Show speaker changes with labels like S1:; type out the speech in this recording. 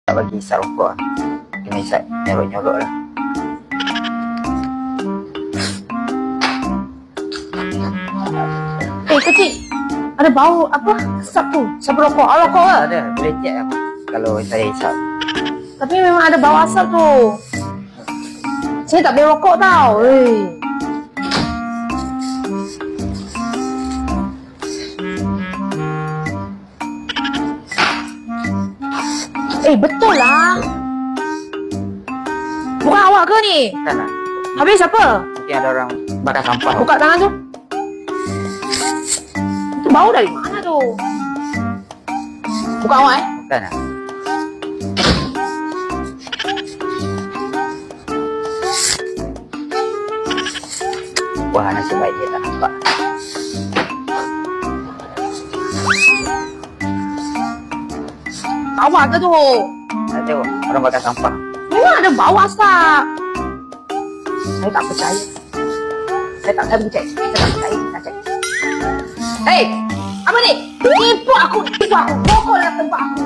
S1: Tak bagi isap rokok lah. Kena isap nyolok-nyolok lah.
S2: Kecil, ada bau apa? Asap tu. Siapa rokok? Rokok ke?
S1: Ada, boleh cek lah kalau saya isap.
S2: Tapi memang ada bau asap tu. Saya tak boleh rokok tau. Betul lah. Bukan awak ke ni?
S1: Bukan lah.
S2: Habis siapa?
S1: Mungkin ada orang bakar sampah.
S2: Buka tangan tu. Itu bau dari mana tu? Bukan awak
S1: Bukan lah. Wah, nasib baik dia tak nampak.
S2: Awak ke tu?
S1: Tak tengok, orang bakar sampah.
S2: Memang ada bau asap. Saya tak percaya. Saya tak percaya. Saya tak percaya. Tak percaya. Hei, apa ni? Tipu aku. Rokok dalam tempat aku.